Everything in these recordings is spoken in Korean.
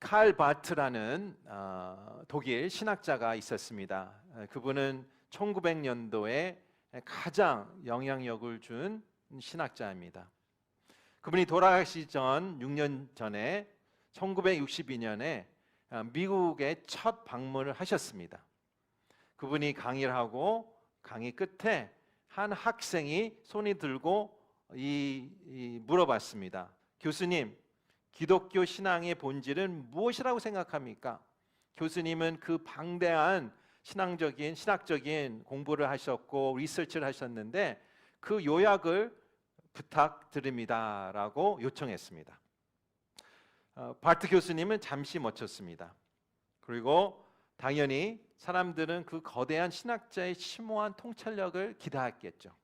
칼 바트라는 독일 신학자가 있었습니다. 그분은 1900년도에 가장 영향력을 준 신학자입니다. 그분이 돌아가시기 전 6년 전에 1962년에 미국에 첫 방문을 하셨습니다. 그분이 강의를 하고 강의 끝에 한 학생이 손이 들고 물어봤습니다. 교수님, 기독교 신앙의 본질은 무엇이라고 생각합니까? 교수님은 그 방대한 신학적인 공부를 하셨고 리서치를 하셨는데 그 요약을 부탁드립니다 라고 요청했습니다. 바트 교수님은 잠시 멈췄습니다. 그리고 당연히 사람들은 그 거대한 신학자의 심오한 통찰력을 기대했겠죠.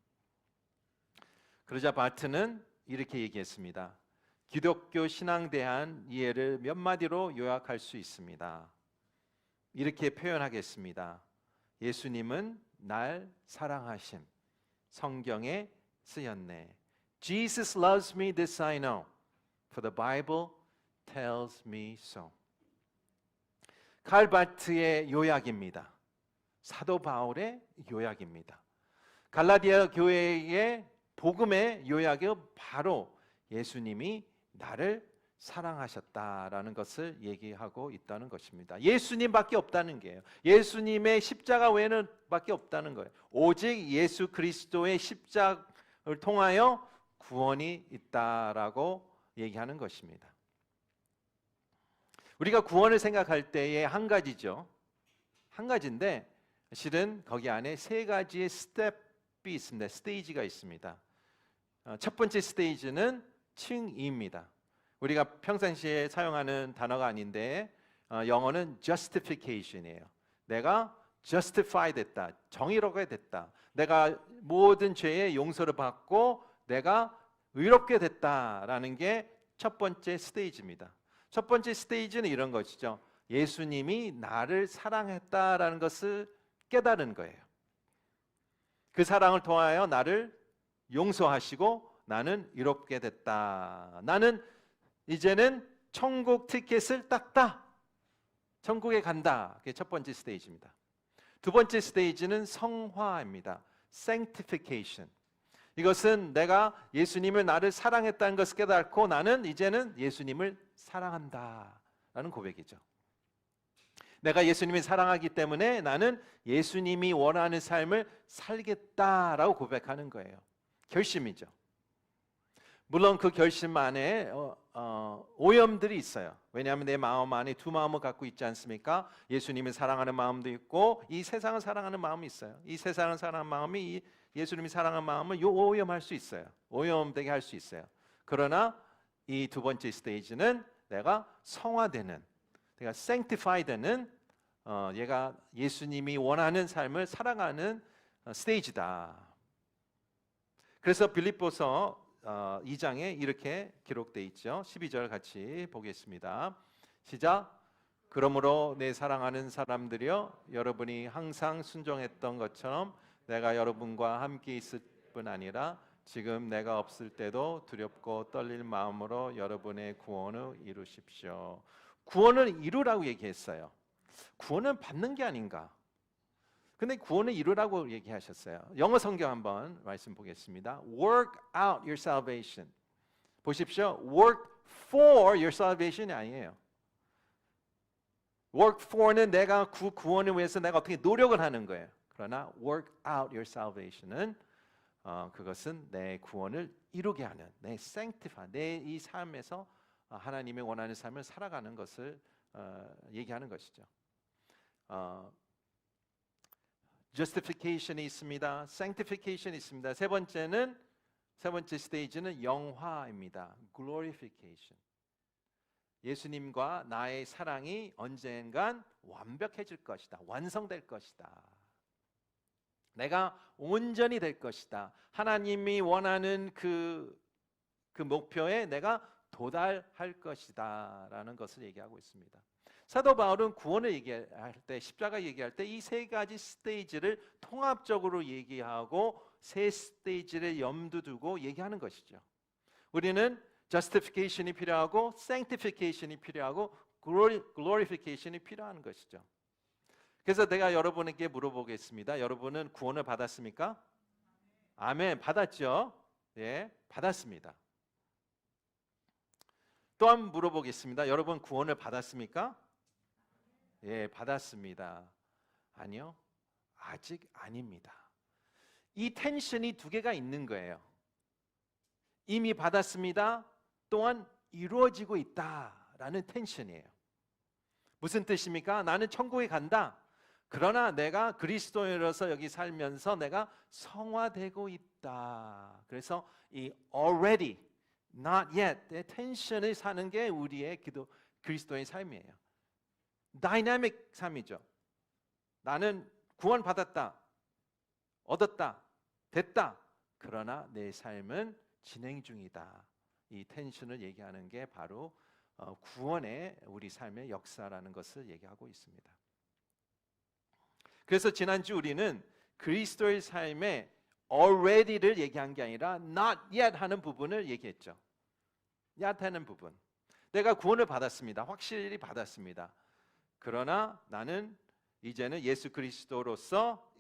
그러자 바트는 이렇게 얘기했습니다. 기독교 신앙에 대한 이해를 몇 마디로 요약할 수 있습니다. 이렇게 표현하겠습니다. 예수님은 날 사랑하심. 성경에 쓰였네. Jesus loves me, this I know, for the Bible tells me so. 칼 바트의 요약입니다. 사도 바울의 요약입니다. 갈라디아 교회의 복음의 요약이 바로 예수님이 나를 사랑하셨다라는 것을 얘기하고 있다는 것입니다. 예수님밖에 없다는 거예요. 예수님의 십자가 외에는 밖에 없다는 거예요. 오직 예수 그리스도의 십자가를 통하여 구원이 있다라고 얘기하는 것입니다. 우리가 구원을 생각할 때에 한 가지죠. 한 가지인데 실은 거기 안에 세 가지의 스텝이 있습니다. 스테이지가 있습니다. 첫 번째 스테이지는 칭의입니다. 우리가 평상시에 사용하는 단어가 아닌데 영어는 justification이에요. 내가 justify 됐다. 정의롭게 됐다. 내가 모든 죄의 용서를 받고 내가 의롭게 됐다라는 게 첫 번째 스테이지입니다. 첫 번째 스테이지는 이런 것이죠. 예수님이 나를 사랑했다라는 것을 깨달은 거예요. 그 사랑을 통하여 나를 용서하시고 나는 의롭게 됐다. 나는 이제는 천국 티켓을 땄다. 천국에 간다. 그게 첫 번째 스테이지입니다. 두 번째 스테이지는 성화입니다. Sanctification. 이것은 내가 예수님을 나를 사랑했다는 것을 깨닫고 나는 이제는 예수님을 사랑한다라는 고백이죠. 내가 예수님을 사랑하기 때문에 나는 예수님이 원하는 삶을 살겠다라고 고백하는 거예요. 결심이죠. 물론 그 결심 안에 오염들이 있어요. 왜냐하면 내 마음 안에 두 마음을 갖고 있지 않습니까? 예수님을 사랑하는 마음도 있고 이 세상을 사랑하는 마음이 있어요. 이 세상을 사랑하는 마음이 예수님이 사랑하는 마음을 오염할 수 있어요. 오염되게 할 수 있어요. 그러나 이 두 번째 스테이지는 내가 성화되는, 내가 sanctify 되는 얘가 예수님이 원하는 삶을 살아가는 스테이지다. 그래서 빌립보서 2장에 이렇게 기록되어 있죠. 12절 같이 보겠습니다. 시작. 그러므로 내 사랑하는 사람들이여 여러분이 항상 순종했던 것처럼 내가 여러분과 함께 있을 뿐 아니라 지금 내가 없을 때도 두렵고 떨릴 마음으로 여러분의 구원을 이루십시오. 구원을 이루라고 얘기했어요. 구원은 받는 게 아닌가? 근데 구원을 이루라고 얘기하셨어요. 영어 성경 한번 말씀 보겠습니다. Work out your salvation. 보십시오. Work for your salvation이 아니에요. Work for는 내가 구원을 위해서 내가 어떻게 노력을 하는 거예요. 그러나 work out your salvation은 그것은 내 구원을 이루게 하는, 내 sanctify, 내 이 삶에서 하나님이 원하는 삶을 살아가는 것을 얘기하는 것이죠. justification이 있습니다. sanctification이 있습니다. 세 번째 스테이지는 영화입니다. glorification. 예수님과 나의 사랑이 언젠간 완벽해질 것이다. 완성될 것이다. 내가 온전히 될 것이다. 하나님이 원하는 그 목표에 내가 도달할 것이다 라는 것을 얘기하고 있습니다. 사도 바울은 구원을 얘기할 때, 십자가 얘기할 때 이 세 가지 스테이지를 통합적으로 얘기하고 세 스테이지를 염두 두고 얘기하는 것이죠. 우리는 justification이 필요하고 sanctification이 필요하고 glorification이 필요한 것이죠. 그래서 내가 여러분에게 물어보겠습니다. 여러분은 구원을 받았습니까? 아멘. 받았죠? 예, 받았습니다. 또 한 번 물어보겠습니다. 여러분 구원을 받았습니까? 예, 받았습니다. 아니요, 아직 아닙니다. 이 텐션이 두 개가 있는 거예요. 이미 받았습니다. 또한 이루어지고 있다라는 텐션이에요. 무슨 뜻입니까? 나는 천국에 간다. 그러나 내가 그리스도인으로서 여기 살면서 내가 성화되고 있다. 그래서 이 already, not yet의 텐션을 사는 게 우리의 그리스도인 삶이에요. 다이내믹 삶이죠. 나는 구원받았다, 얻었다, 됐다. 그러나 내 삶은 진행 중이다. 이 텐션을 얘기하는 게 바로 구원의 우리 삶의 역사라는 것을 얘기하고 있습니다. 그래서 지난주 우리는 그리스도의 삶의 already를 얘기한 게 아니라 not yet 하는 부분을 얘기했죠. yet 하는 부분. 내가 구원을 받았습니다. 확실히 받았습니다. 그러나 나는 이제는 예수 그리스도로서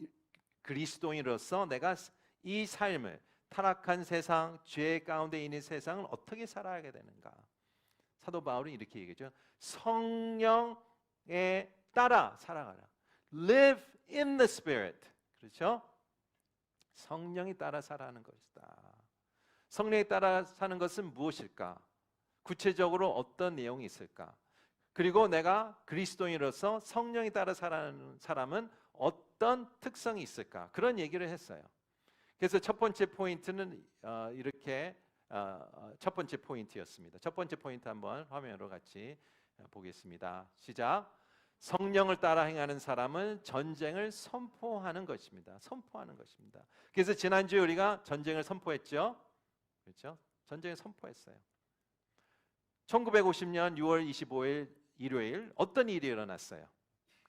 그리스도인으로서 내가 이 삶을 타락한 세상, 죄 가운데 있는 세상을 어떻게 살아야 되는가? 사도 바울은 이렇게 얘기하죠. 성령에 따라 살아가라. Live in the Spirit. 그렇죠? 성령에 따라 살아가는 것이다. 성령에 따라 사는 것은 무엇일까? 구체적으로 어떤 내용이 있을까? 그리고 내가 그리스도인으로서 성령에 따라 살아가는 사람은 어떤 특성이 있을까? 그런 얘기를 했어요. 그래서 첫 번째 포인트는 이렇게 첫 번째 포인트였습니다. 첫 번째 포인트 한번 화면으로 같이 보겠습니다. 시작. 성령을 따라 행하는 사람은 전쟁을 선포하는 것입니다. 선포하는 것입니다. 그래서 지난주에 우리가 전쟁을 선포했죠. 그렇죠? 전쟁을 선포했어요. 1950년 6월 25일 일요일 어떤 일이 일어났어요?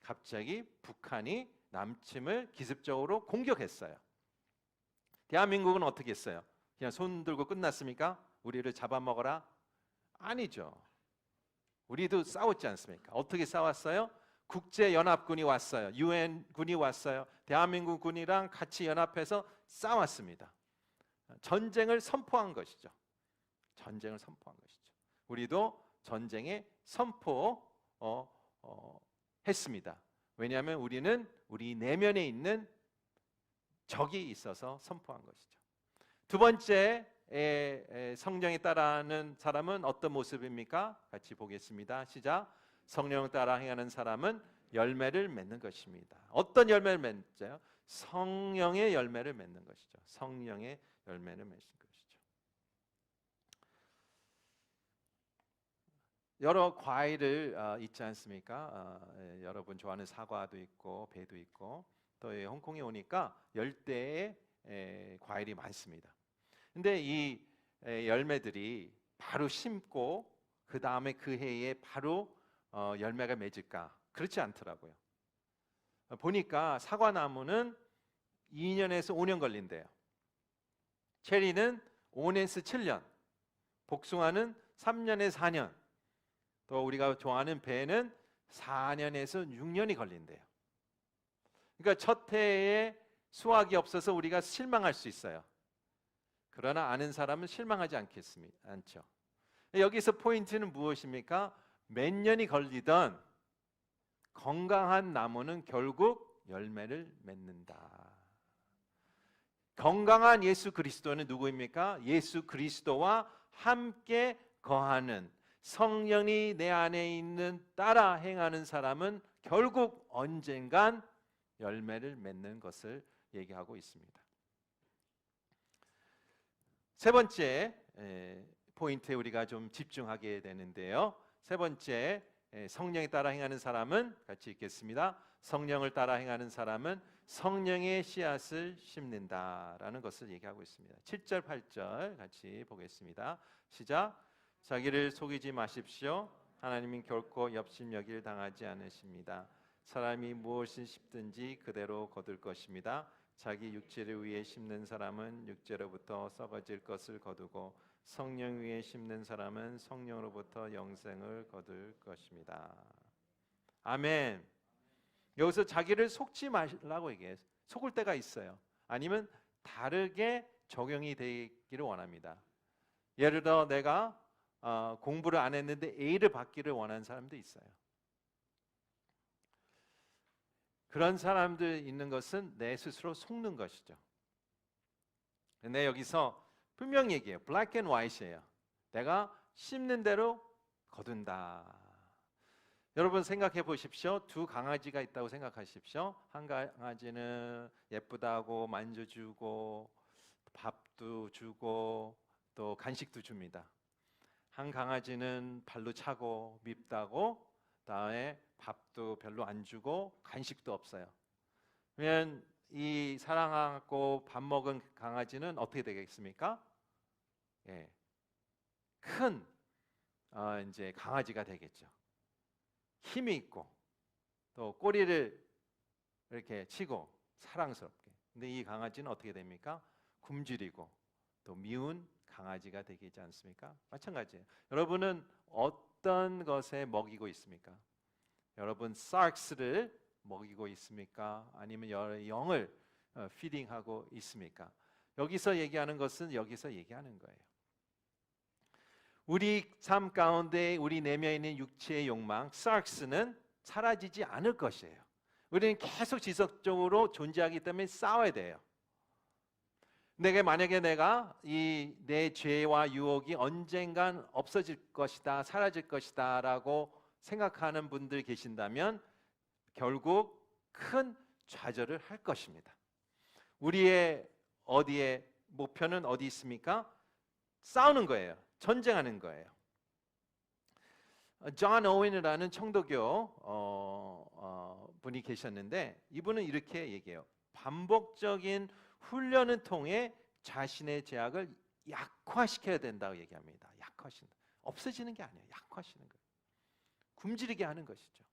갑자기 북한이 남침을 기습적으로 공격했어요. 대한민국은 어떻게 했어요? 그냥 손 들고 끝났습니까? 우리를 잡아먹어라? 아니죠. 우리도 싸웠지 않습니까? 어떻게 싸웠어요? 국제연합군이 왔어요. 유엔군이 왔어요. 대한민국 군이랑 같이 연합해서 싸웠습니다. 전쟁을 선포한 것이죠. 전쟁을 선포한 것이죠. 우리도 전쟁에 선포했습니다. 왜냐하면 우리는 우리 내면에 있는 적이 있어서 선포한 것이죠. 두 번째 성령에 따라하는 사람은 어떤 모습입니까? 같이 보겠습니다. 시작. 성령을 따라 행하는 사람은 열매를 맺는 것입니다. 어떤 열매를 맺죠? 성령의 열매를 맺는 것이죠. 성령의 열매를 맺는 것이죠. 여러 과일을 있지 않습니까? 여러분 좋아하는 사과도 있고 배도 있고 또 홍콩에 오니까 열대의 과일이 많습니다. 근데 이 열매들이 바로 심고 그 다음에 그 해에 바로 열매가 맺을까? 그렇지 않더라고요. 보니까 사과나무는 2년에서 5년 걸린대요. 체리는 5년에서 7년, 복숭아는 3년에서 4년, 또 우리가 좋아하는 배는 4년에서 6년이 걸린대요. 그러니까 첫 해에 수확이 없어서 우리가 실망할 수 있어요. 그러나 아는 사람은 실망하지 않죠. 여기서 포인트는 무엇입니까? 몇 년이 걸리던 건강한 나무는 결국 열매를 맺는다. 건강한 예수 그리스도는 누구입니까? 예수 그리스도와 함께 거하는 성령이 내 안에 있는 따라 행하는 사람은 결국 언젠간 열매를 맺는 것을 얘기하고 있습니다. 세 번째 포인트에 우리가 좀 집중하게 되는데요. 세 번째, 성령에 따라 행하는 사람은 같이 읽겠습니다. 성령을 따라 행하는 사람은 성령의 씨앗을 심는다라는 것을 얘기하고 있습니다. 7절, 8절 같이 보겠습니다. 시작. 자기를 속이지 마십시오. 하나님은 결코 업신여길 당하지 않으십니다. 사람이 무엇을 심든지 그대로 거둘 것입니다. 자기 육체를 위해 심는 사람은 육체로부터 썩어질 것을 거두고 성령 위에 심는 사람은 성령으로부터 영생을 거둘 것입니다. 아멘. 여기서 자기를 속지 말라고 얘기해요. 속을 때가 있어요. 아니면 다르게 적용이 되기를 원합니다. 예를 들어 내가 공부를 안 했는데 A를 받기를 원하는 사람도 있어요. 그런 사람들 있는 것은 내 스스로 속는 것이죠. 근데 여기서 분명히 얘기해요. black and white이에요. 내가 심는 대로 거둔다. 여러분 생각해 보십시오. 두 강아지가 있다고 생각하십시오. 한 강아지는 예쁘다고 만져주고 밥도 주고 또 간식도 줍니다. 한 강아지는 발로 차고 밉다고 다음에 밥도 별로 안 주고 간식도 없어요. 그러면 이 사랑하고 밥 먹은 강아지는 어떻게 되겠습니까? 예, 큰 이제 강아지가 되겠죠. 힘이 있고 또 꼬리를 이렇게 치고 사랑스럽게. 근데 이 강아지는 어떻게 됩니까? 굶주리고 또 미운 강아지가 되지 않습니까? 마찬가지예요. 여러분은 어떤 것에 먹이고 있습니까? 여러분 sarks를 먹이고 있습니까? 아니면 영을 피딩하고 있습니까? 여기서 얘기하는 것은 여기서 얘기하는 거예요. 우리 삶 가운데 우리 내면에 있는 육체의 욕망, sarks는 사라지지 않을 것이에요. 우리는 계속 지속적으로 존재하기 때문에 싸워야 돼요. 만약에 내가 이 내 죄와 유혹이 언젠간 없어질 것이다, 사라질 것이다라고 생각하는 분들 계신다면 결국 큰 좌절을 할 것입니다. 우리의 목표는 어디 있습니까? 싸우는 거예요. 전쟁하는 거예요. 존 오웬이라는 청도교 분이 계셨는데 이분은 이렇게 얘기해요. 반복적인 훈련을 통해 자신의 죄악을 약화시켜야 된다고 얘기합니다. 약화시킨다. 없어지는 게 아니에요. 약화시키는 거예요. 굶주리게 하는 것이죠.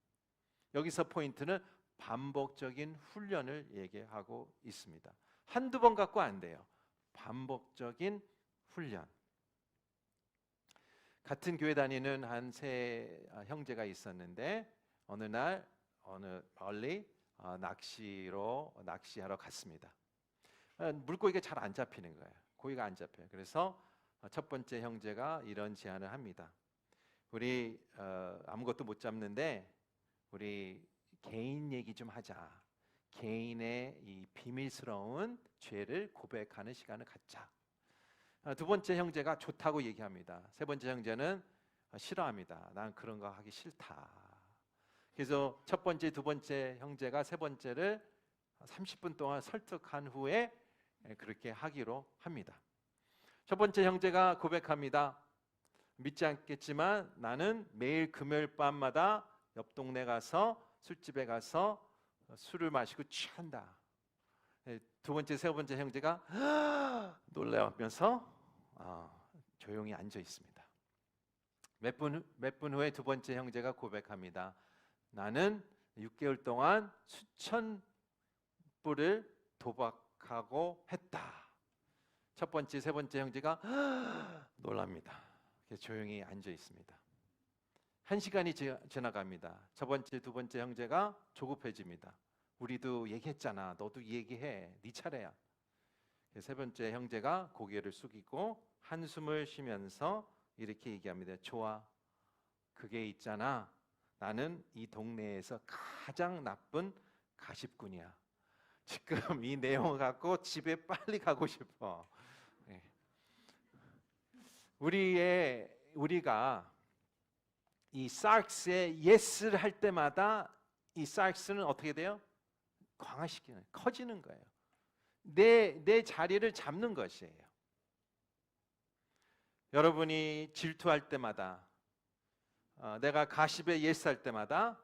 여기서 포인트는 반복적인 훈련을 얘기하고 있습니다. 한두 번 갖고 안 돼요. 반복적인 훈련. 같은 교회 다니는 한 세 형제가 있었는데 어느 멀리 낚시하러 갔습니다. 물고기가 잘 안 잡히는 거예요. 고기가 안 잡혀요. 그래서 첫 번째 형제가 이런 제안을 합니다. 우리 아무것도 못 잡는데 우리 개인 얘기 좀 하자. 개인의 이 비밀스러운 죄를 고백하는 시간을 갖자. 두 번째 형제가 좋다고 얘기합니다. 세 번째 형제는 싫어합니다. 난 그런 거 하기 싫다. 그래서 첫 번째, 두 번째 형제가 세 번째를 30분 동안 설득한 후에 그렇게 하기로 합니다. 첫 번째 형제가 고백합니다. 믿지 않겠지만 나는 매일 금요일 밤마다 옆 동네 가서 술집에 가서 술을 마시고 취한다. 두 번째, 세 번째 형제가 놀라면서 조용히 앉아 있습니다. 몇 분 후에 두 번째 형제가 고백합니다. 나는 6개월 동안 수천 불을 도박하고 했다. 첫 번째, 세 번째 형제가 놀랍니다. 조용히 앉아 있습니다. 1시간이 지나갑니다. 첫 번째, 두 번째 형제가 조급해집니다. 우리도 얘기했잖아. 너도 얘기해. 네 차례야. 세 번째 형제가 고개를 숙이고 한숨을 쉬면서 이렇게 얘기합니다. 좋아. 그게 있잖아. 나는 이 동네에서 가장 나쁜 가십꾼이야. 지금 이 내용을 갖고 집에 빨리 가고 싶어. 우리가 이 sarks에 yes를 할 때마다 이 sarks는 어떻게 돼요? 강화시키는, 커지는 거예요. 내 자리를 잡는 것이에요. 여러분이 질투할 때마다, 내가 가십에 yes 할 때마다,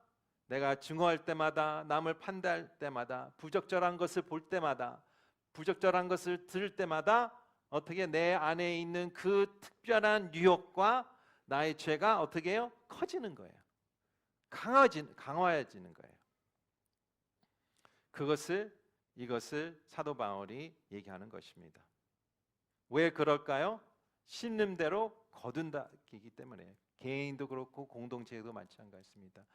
내가 증오할 때마다, 남을 판단할 때마다, 부적절한 것을 볼 때마다, 부적절한 것을 들을 때마다 어떻게 내 안에 있는 그 특별한 유혹과 나의 죄가 어떻게 해요? 커지는 거예요. 강화해지는 거예요. 이것을 사도 바울이 얘기하는 것입니다. 왜 그럴까요? 심는 대로 거둔다이기 때문에 개인도 그렇고 공동체도 마찬가지입니다.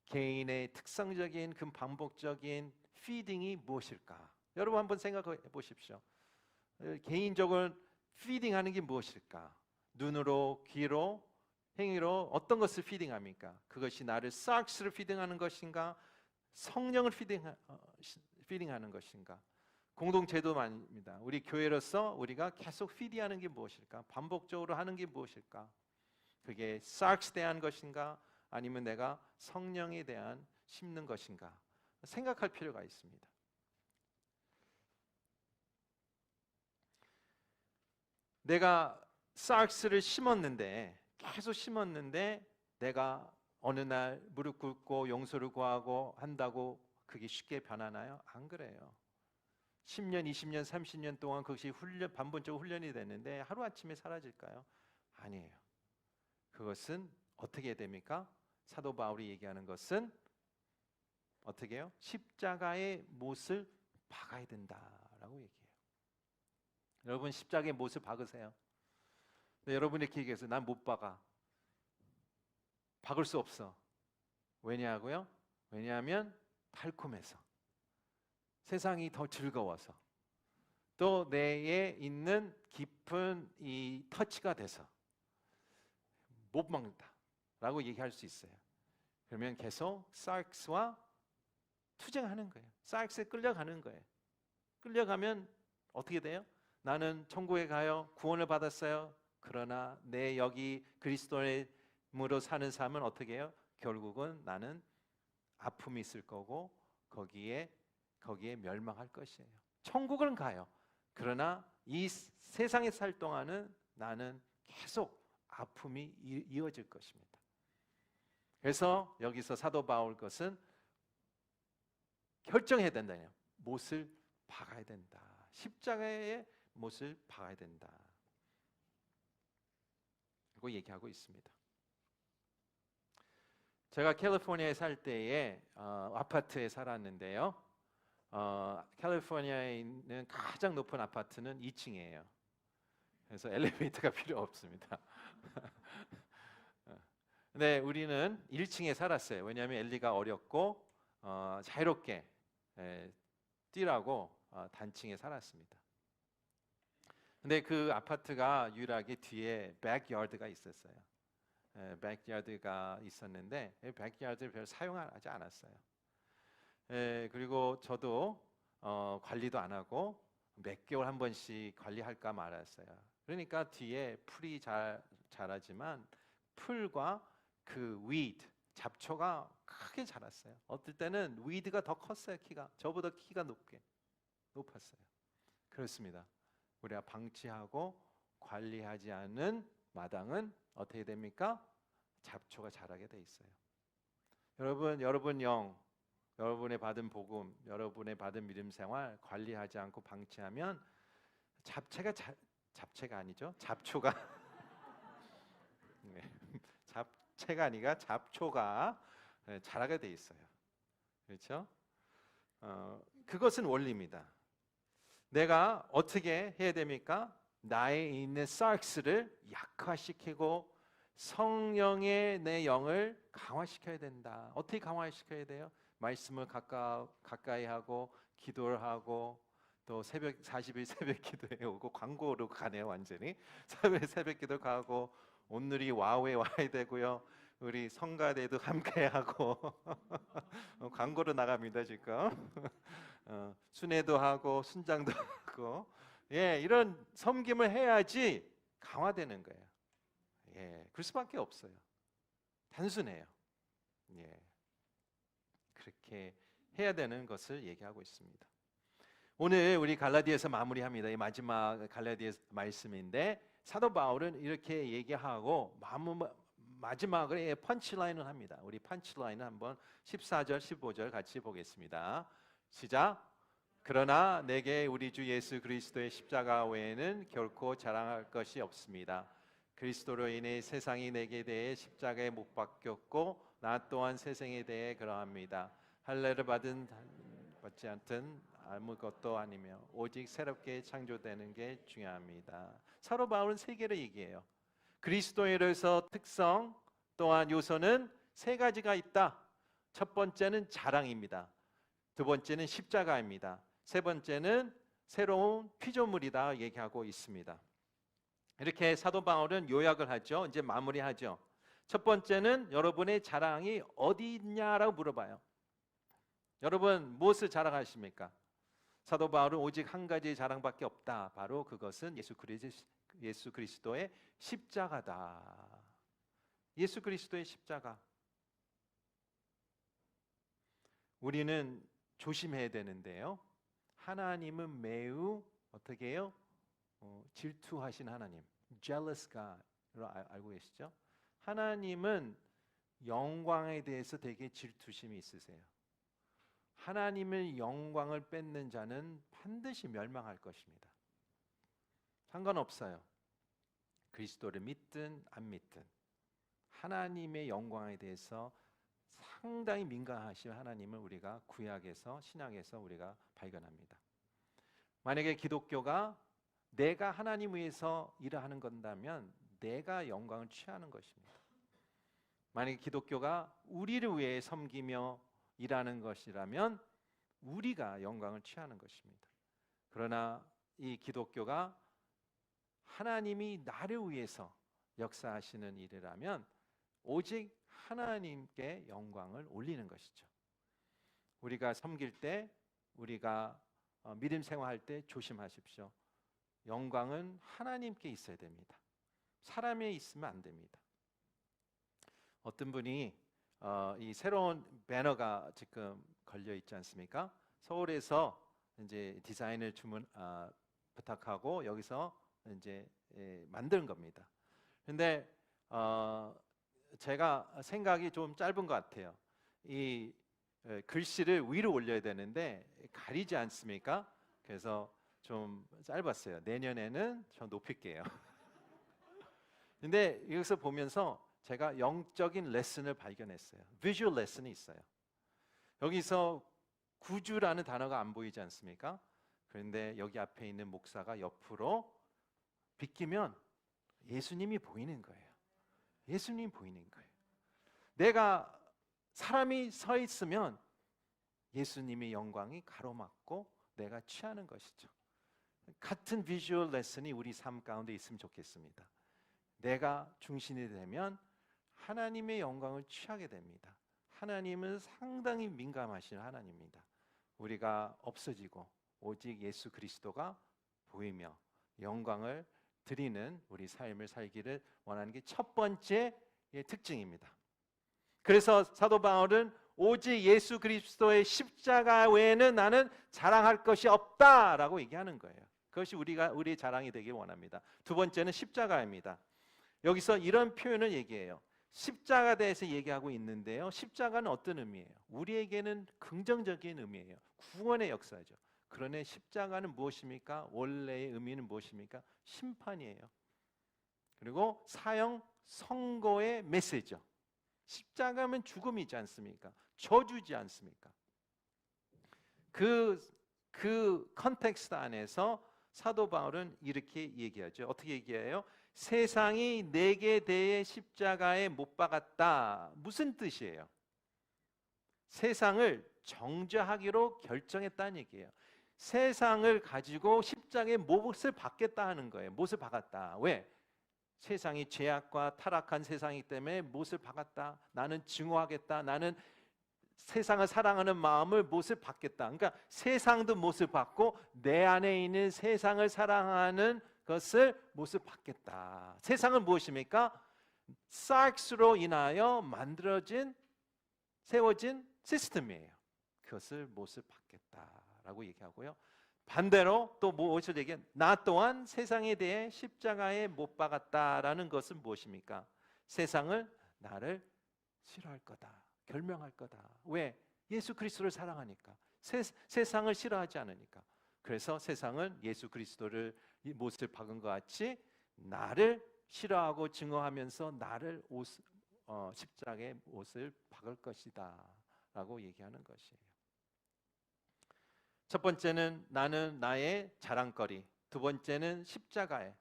개인의 특성적인 그 반복적인 피딩이 무엇일까? 여러분 한번 생각해 보십시오. 개인적으로 피딩하는 게 무엇일까? 눈으로, 귀로, 행위로 어떤 것을 피딩합니까? 그것이 나를 싹스를 피딩하는 것인가? 성령을 피딩하는 것인가? 공동체도 말입니다. 우리 교회로서 우리가 계속 피딩하는 게 무엇일까? 반복적으로 하는 게 무엇일까? 그게 싹스 대한 것인가? 아니면 내가 성령에 대한 심는 것인가? 생각할 필요가 있습니다. 내가 싹스를 심었는데 계속 심었는데 내가 어느 날 무릎 꿇고 용서를 구하고 한다고 그게 쉽게 변하나요? 안 그래요. 10년, 20년, 30년 동안 그것이 반복적으로 훈련이 됐는데 하루아침에 사라질까요? 아니에요. 그것은 어떻게 됩니까? 사도 바울이 얘기하는 것은 어떻게 해요? 십자가의 못을 박아야 된다라고 얘기해요. 여러분 십자가의 못을 박으세요. 근데 여러분이 이렇게 얘기해서 난 못 박아. 박을 수 없어. 왜냐고요? 왜냐하면 달콤해서, 세상이 더 즐거워서, 또 내에 있는 깊은 이 터치가 돼서 못 막는다라고 얘기할 수 있어요. 그러면 계속 사익스와 투쟁하는 거예요. 사익스에 끌려가는 거예요. 끌려가면 어떻게 돼요? 나는 천국에 가요. 구원을 받았어요. 그러나 내 여기 그리스도인으로 사는 삶은 어떻게 해요? 결국은 나는 아픔이 있을 거고 거기에 멸망할 것이에요. 천국은 가요. 그러나 이 세상에 살 동안은 나는 계속 아픔이 이어질 것입니다. 그래서 여기서 사도 바울 것은 결정해야 된다요. 못을 박아야 된다. 십자가의 못을 박아야 된다. 그리고 얘기하고 있습니다. 제가 캘리포니아에 살 때에 아파트에 살았는데요. 캘리포니아에 있는 가장 높은 아파트는 2층이에요. 그래서 엘리베이터가 필요 없습니다. 근데 우리는 1층에 살았어요. 왜냐하면 엘리가 어렸고 자유롭게 뛰라고 단층에 살았습니다. 근데 그 아파트가 유일하게 뒤에 백야드가 있었어요. 백야드가 있었는데 백야드를 별 사용하지 않았어요. 그리고 저도 관리도 안 하고 몇 개월 한 번씩 관리할까 말았어요. 그러니까 뒤에 풀이 자라지만 풀과 그 weed, 잡초가 크게 자랐어요. 어떨 때는 weed가 더 컸어요. 저보다 키가 높았어요. 그렇습니다. 우리가 방치하고 관리하지 않은 마당은 어떻게 됩니까? 잡초가 자라게 돼 있어요. 여러분 영, 여러분의 받은 복음, 여러분의 받은 믿음 생활 관리하지 않고 방치하면 잡채가 아니죠? 잡초가 네, 잡채가 아니라 잡초가 자라게 돼 있어요. 그렇죠? 그것은 원리입니다. 내가 어떻게 해야 됩니까? 나에 있는 싹스를 약화시키고 성령의 내 영을 강화시켜야 된다. 어떻게 강화시켜야 돼요? 말씀을 가까이 하고 기도를 하고 또 새벽 40일 새벽 기도에 오고 광고로 가네요. 완전히 새벽 기도 가고 오늘이 와우에 와야 되고요. 우리 성가대도 함께 하고 광고로 나갑니다 지금. 순회도 하고 순장도 하고 이런 섬김을 해야지 강화되는 거예요. 그럴 수밖에 없어요. 단순해요. 그렇게 해야 되는 것을 얘기하고 있습니다. 오늘 우리 갈라디아서 마무리합니다. 이 마지막 갈라디아 말씀인데 사도 바울은 이렇게 얘기하고 마지막으로 펀치라인을 합니다. 우리 펀치라인을 한번 14절, 15절 같이 보겠습니다. 시작. 그러나 내게 우리 주 예수 그리스도의 십자가 외에는 결코 자랑할 것이 없습니다. 그리스도로 인해 세상이 내게 대해 십자가에 못 박혔고 나 또한 세상에 대해 그러합니다. 할례를 받지 않든 아무것도 아니며 오직 새롭게 창조되는 게 중요합니다. 사도 바울은 세 개를 얘기해요. 그리스도인으로서 특성 또한 요소는 세 가지가 있다. 첫 번째는 자랑입니다. 두 번째는 십자가입니다. 세 번째는 새로운 피조물이다 얘기하고 있습니다. 이렇게 사도 바울은 요약을 하죠. 이제 마무리하죠. 첫 번째는 여러분의 자랑이 어디 있냐라고 물어봐요. 여러분 무엇을 자랑하십니까? 사도 바울은 오직 한 가지 자랑밖에 없다. 바로 그것은 예수 그리스도의 십자가다. 예수 그리스도의 십자가. 우리는 조심해야 되는데요. 하나님은 매우 어떻게 해요? 질투하신 하나님, jealous God로 알고 계시죠? 하나님은 영광에 대해서 되게 질투심이 있으세요. 하나님의 영광을 뺏는 자는 반드시 멸망할 것입니다. 상관없어요. 그리스도를 믿든 안 믿든 하나님의 영광에 대해서 상당히 민감하신 하나님을 우리가 구약에서 신약에서 우리가 발견합니다. 만약에 기독교가 내가 하나님 위해서 일을 하는 건다면 내가 영광을 취하는 것입니다. 만약에 기독교가 우리를 위해 섬기며 일하는 것이라면 우리가 영광을 취하는 것입니다. 그러나 이 기독교가 하나님이 나를 위해서 역사하시는 일이라면 오직 하나님께 영광을 올리는 것이죠. 우리가 섬길 때, 우리가 믿음 생활할 때 조심하십시오. 영광은 하나님께 있어야 됩니다. 사람에 있으면 안 됩니다. 어떤 분이 이 새로운 배너가 지금 걸려 있지 않습니까? 서울에서 이제 디자인을 부탁하고 여기서 이제 만드는 겁니다. 근데 제가 생각이 좀 짧은 것 같아요. 이 글씨를 위로 올려야 되는데 가리지 않습니까? 그래서 좀 짧았어요. 내년에는 저 높일게요. 근데 여기서 보면서 제가 영적인 레슨을 발견했어요. 비주얼 레슨이 있어요. 여기서 구주라는 단어가 안 보이지 않습니까? 그런데 여기 앞에 있는 목사가 옆으로 비키면 예수님이 보이는 거예요. 예수님이 보이는 거예요. 내가 사람이 서 있으면 예수님의 영광이 가로막고 내가 취하는 것이죠. 같은 비주얼 레슨이 우리 삶 가운데 있으면 좋겠습니다. 내가 중심이 되면 하나님의 영광을 취하게 됩니다. 하나님은 상당히 민감하신 하나님입니다. 우리가 없어지고 오직 예수 그리스도가 보이며 영광을 드리는 우리 삶을 살기를 원하는 게 첫 번째 특징입니다. 그래서 사도 바울은 오직 예수 그리스도의 십자가 외에는 나는 자랑할 것이 없다라고 얘기하는 거예요. 그것이 우리의 자랑이 되길 원합니다. 두 번째는 십자가입니다. 여기서 이런 표현을 얘기해요. 십자가에 대해서 얘기하고 있는데요. 십자가는 어떤 의미예요? 우리에게는 긍정적인 의미예요. 구원의 역사죠. 그러나 십자가는 무엇입니까? 원래의 의미는 무엇입니까? 심판이에요. 그리고 사형 선고의 메시지죠. 십자가면 죽음이지 않습니까? 저주지 않습니까? 그 컨텍스트 안에서 사도 바울은 이렇게 얘기하죠. 어떻게 얘기해요? 세상이 내게 대해 십자가에 못 박았다. 무슨 뜻이에요? 세상을 정죄하기로 결정했다는 얘기예요. 세상을 가지고 십자가에 못을 박겠다 하는 거예요. 못을 박았다. 왜? 세상이 죄악과 타락한 세상이기 때문에 못을 박았다. 나는 증오하겠다. 나는 세상을 사랑하는 마음을 못을 박겠다. 그러니까 세상도 못을 박고 내 안에 있는 세상을 사랑하는 것을 못을 박겠다. 세상은 무엇입니까? 사익스로 인하여 세워진 시스템이에요. 그것을 못을 박겠다라고 얘기하고요. 반대로 또 무엇을 얘기해? 나 또한 세상에 대해 십자가에 못 박았다라는 것은 무엇입니까? 세상을 나를 싫어할 거다. 결명할 거다. 왜? 예수 그리스도를 사랑하니까. 세상을 싫어하지 않으니까. 그래서 세상은 예수 그리스도를 못을 박은 것 같이 나를 싫어하고 증오하면서 나를 십자가의 못을 박을 것이다 라고 얘기하는 것이에요. 첫 번째는 나는 나의 자랑거리. 두 번째는 십자가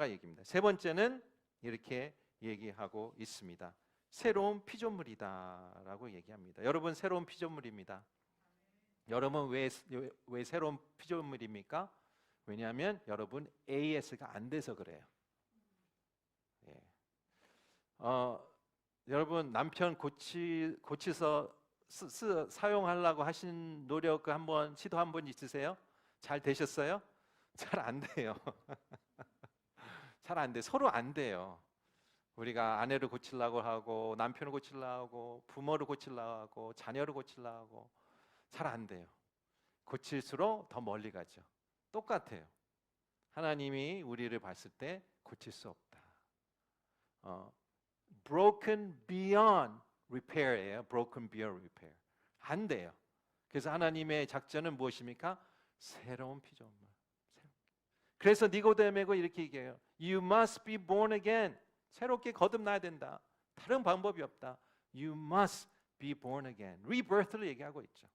얘기입니다. 세 번째는 이렇게 얘기하고 있습니다. 새로운 피조물이다라고 얘기합니다. 여러분 새로운 피조물입니다. 여러분 왜 새로운 피조물입니까? 왜냐하면 여러분 AS가 안 돼서 그래요. 예. 여러분 남편 고치서 사용하려고 하신 노력 한번 시도한 분 있으세요? 잘 되셨어요? 잘 안 돼요. 잘 안 돼. 서로 안 돼요. 우리가 아내를 고치려고 하고 남편을 고치려고 하고 부모를 고치려고 하고 자녀를 고치려고 하고 잘 안 돼요. 고칠수록 더 멀리 가죠. 똑같아요. 하나님이 우리를 봤을 때 고칠 수 없다. Broken beyond repair예요. Broken beyond repair. 안 돼요. 그래서 하나님의 작전은 무엇입니까? 새로운 피조물. 그래서 니고데모가 이렇게 얘기해요. You must be born again. 새롭게 거듭나야 된다. 다른 방법이 없다. You must be born again. Rebirth를 얘기하고 있죠.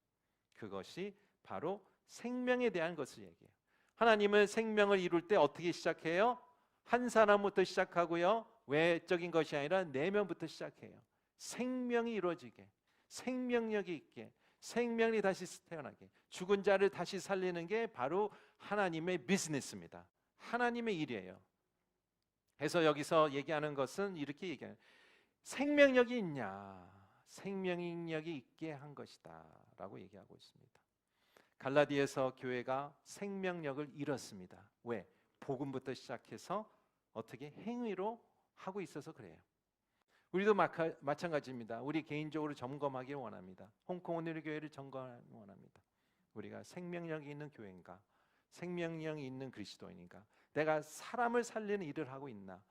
그것이 바로 생명에 대한 것을 얘기해요. 하나님은 생명을 이룰 때 어떻게 시작해요? 한 사람부터 시작하고요. 외적인 것이 아니라 내면부터 시작해요. 생명이 이루어지게, 생명력이 있게, 생명이 다시 태어나게, 죽은 자를 다시 살리는 게 바로 하나님의 비즈니스입니다. 하나님의 일이에요. 그래서 여기서 얘기하는 것은 이렇게 얘기해요. 생명력이 있냐? 생명력이 있게 한 것이다 라고 얘기하고 있습니다. 갈라디아서 교회가 생명력을 잃었습니다. 왜? 복음부터 시작해서 어떻게 행위로 하고 있어서 그래요. 우리도 마찬가지입니다. 우리 개인적으로 점검하길 원합니다. 홍콩 온누리교회를 점검하기 원합니다. 우리가 생명력이 있는 교회인가? 생명력이 있는 그리스도인인가? 내가 사람을 살리는 일을 하고 있나?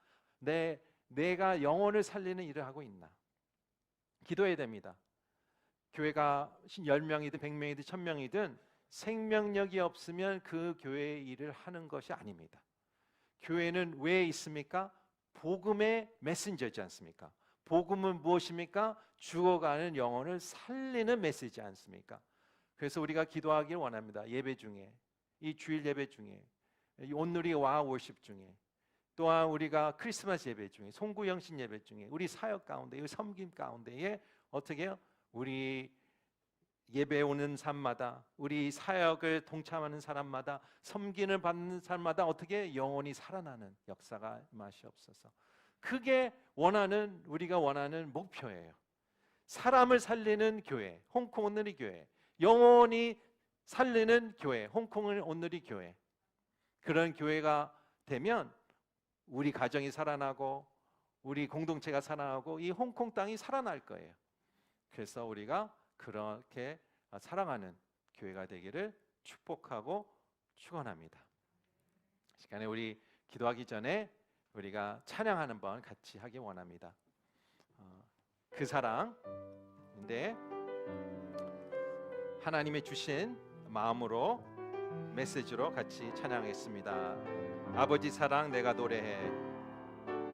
내가 영혼을 살리는 일을 하고 있나? 기도해야 됩니다. 교회가 10명이든 100명이든 1000명이든 생명력이 없으면 그 교회의 일을 하는 것이 아닙니다. 교회는 왜 있습니까? 복음의 메신저지 않습니까? 복음은 무엇입니까? 죽어가는 영혼을 살리는 메시지 않습니까? 그래서 우리가 기도하길 원합니다. 예배 중에, 이 주일 예배 중에, 이 온누리 와 월십 중에, 또한 우리가 크리스마스 예배 중에, 송구영신 예배 중에, 우리 사역 가운데, 이 섬김 가운데에 어떻게 해요? 우리 예배 오는 사람마다, 우리 사역을 동참하는 사람마다, 섬기는 받는 사람마다 어떻게 영혼이 살아나는 역사가 마시옵소서. 그게 우리가 원하는 목표예요. 사람을 살리는 교회, 홍콩 온누리 교회, 영혼이 살리는 교회, 홍콩 온누리 교회. 그런 교회가 되면 우리 가정이 살아나고 우리 공동체가 살아나고 이 홍콩 땅이 살아날 거예요. 그래서 우리가 그렇게 사랑하는 교회가 되기를 축복하고 축원합니다. 시간에 우리 기도하기 전에 우리가 찬양 한번 같이 하기 원합니다. 그 사랑인데 하나님의 주신 마음으로 메시지로 같이 찬양했습니다. 아버지 사랑 내가 노래해